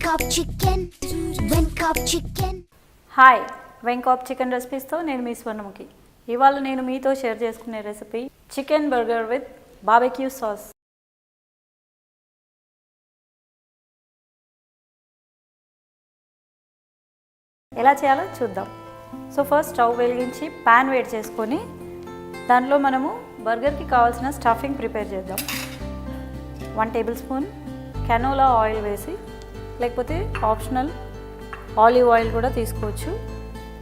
Venkop chicken, Venkop chicken. Hi Venkop chicken రెసిపీస్తో నేను మీ స్వర్ణముఖి. ఇవాళ నేను మీతో షేర్ చేసుకునే recipe chicken burger with barbecue sauce. ఎలా చేయాలో చూద్దాం. సో ఫస్ట్ స్టవ్ వెలిగించి ప్యాన్ వేడి చేసుకొని దాంట్లో మనము బర్గర్కి కావాల్సిన స్టఫింగ్ ప్రిపేర్ చేద్దాం. 1 టేబుల్ స్పూన్ కెనోలా ఆయిల్ వేసి, లేకపోతే ఆప్షనల్ ఆలివ్ ఆయిల్ కూడా తీసుకోవచ్చు.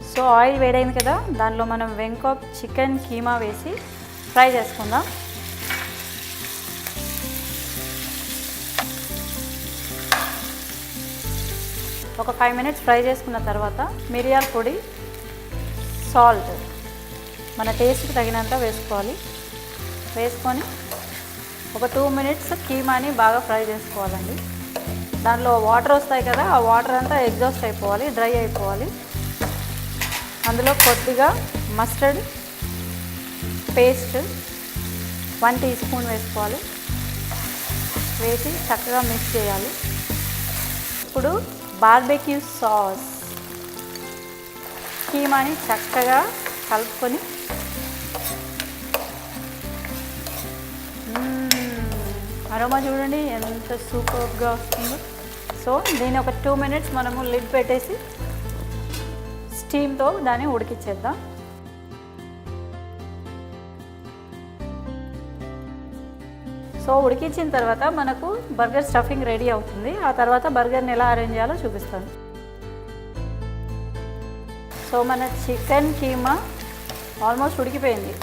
సో ఆయిల్ వేడైంది కదా, దానిలో మనం వెంకాప్ చికెన్ కీమా వేసి ఫ్రై చేసుకుందాం. ఒక 5 మినిట్స్ ఫ్రై చేసుకున్న తర్వాత మిరియాల పొడి, సాల్ట్ మన టేస్ట్కి తగినంత వేసుకోవాలి. వేసుకొని ఒక 2 మినిట్స్ కీమాని బాగా ఫ్రై చేసుకోవాలండి. దానిలో వాటర్ వస్తాయి కదా, ఆ వాటర్ అంతా ఎగ్జాస్ట్ అయిపోవాలి, డ్రై అయిపోవాలి. అందులో కొద్దిగా మస్టర్డ్ పేస్ట్ 1 టీ స్పూన్ వేసుకోవాలి. వేసి చక్కగా మిక్స్ చేయాలి. ఇప్పుడు బార్బెక్యూ సాస్ కీమాని చక్కగా కలుపుకొని అరోమా చూడండి ఎంత సూపర్గా వస్తుందో. సో దీన్ని ఒక 2 మినిట్స్ మనము లిడ్ పెట్టేసి స్టీమ్తో దాన్ని ఉడికిచ్చేద్దాం. సో ఉడికించిన తర్వాత మనకు బర్గర్ స్టఫింగ్ రెడీ అవుతుంది. ఆ తర్వాత బర్గర్ని ఎలా అరేంజ్ చేయాలో చూపిస్తాను. సో మన చికెన్ కీమా ఆల్మోస్ట్ ఉడికిపోయింది.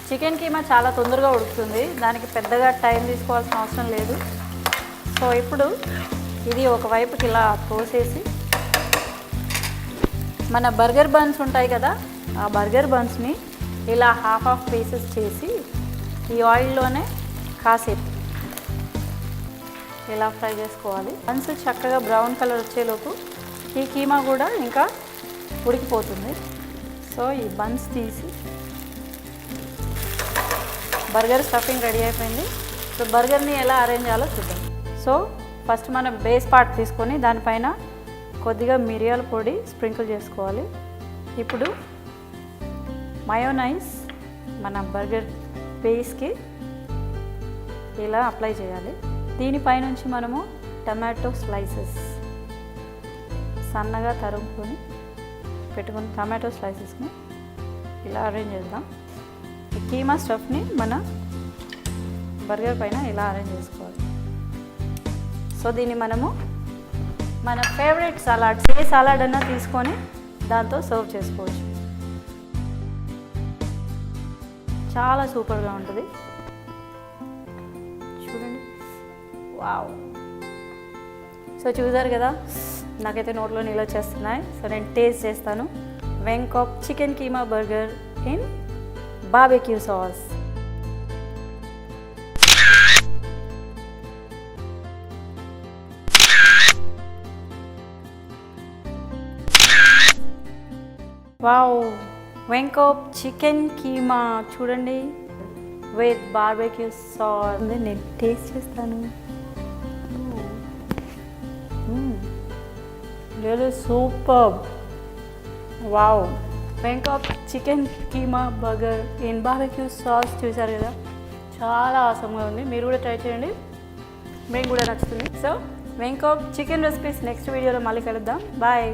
చికెన్ కీమా చాలా తొందరగా ఉడుకుతుంది, దానికి పెద్దగా టైం తీసుకోవాల్సిన అవసరం లేదు. సో ఇప్పుడు ఇది ఒకవైపుకి ఇలా పోసేసి మన బర్గర్ బన్స్ ఉంటాయి కదా, ఆ బర్గర్ బన్స్ని ఇలా హాఫ్ పీసెస్ చేసి ఈ ఆయిల్లోనే కాసేపు ఇలా ఫ్రై చేసుకోవాలి. బన్స్ చక్కగా బ్రౌన్ కలర్ వచ్చేలోపు ఈ కీమా కూడా ఇంకా ఉడికిపోతుంది. సో ఈ బన్స్ తీసి బర్గర్ స్టఫింగ్ రెడీ అయిపోయింది. సో బర్గర్ని ఎలా అరేంజ్ చేయాలో చూద్దాం. సో ఫస్ట్ మనం బేస్ పార్ట్ తీసుకొని దానిపైన కొద్దిగా మిరియాల పొడి స్ప్రింకిల్ చేసుకోవాలి. ఇప్పుడు మయోనైస్ మన బర్గర్ బేస్కి ఇలా అప్లై చేయాలి. దీనిపైనుంచి మనము టమాటో స్లైసెస్ సన్నగా తరుముకొని పెట్టుకుని టమాటో స్లైసెస్ని ఇలా అరేంజ్ చేద్దాం. ఈ కీమా స్టఫ్ని మన బర్గర్ పైన ఇలా అరేంజ్ చేసుకోవాలి. సో దీన్ని మనము మన ఫేవరెట్ సలాడ్, ఏ సలాడ్ అన్నా తీసుకొని దాంతో సర్వ్ చేసుకోవచ్చు. చాలా సూపర్గా ఉంటుంది. చూడండి, వావ్. సో చూసారు కదా, నాకైతే నోట్లో నీళ్ళు వచ్చేస్తున్నాయి. సో నేను టేస్ట్ చేస్తాను. Venkop chicken keema burger in barbecue sauce. Wow, Venkop chicken keema చూడండి విత్ బార్బెక్యూ సాస్. నేను టేస్ట్ చేస్తాను. Really super. Wow, Venkop chicken keema burger in barbecue sauce చూసారు కదా, చాలా ఆసంగా ఉంది. మీరు కూడా ట్రై చేయండి, మీకు కూడా నచ్చుతుంది. సో వెంకాప్ చికెన్ రెసిపీస్ నెక్స్ట్ వీడియోలో మళ్ళీ కలుద్దాం. బాయ్.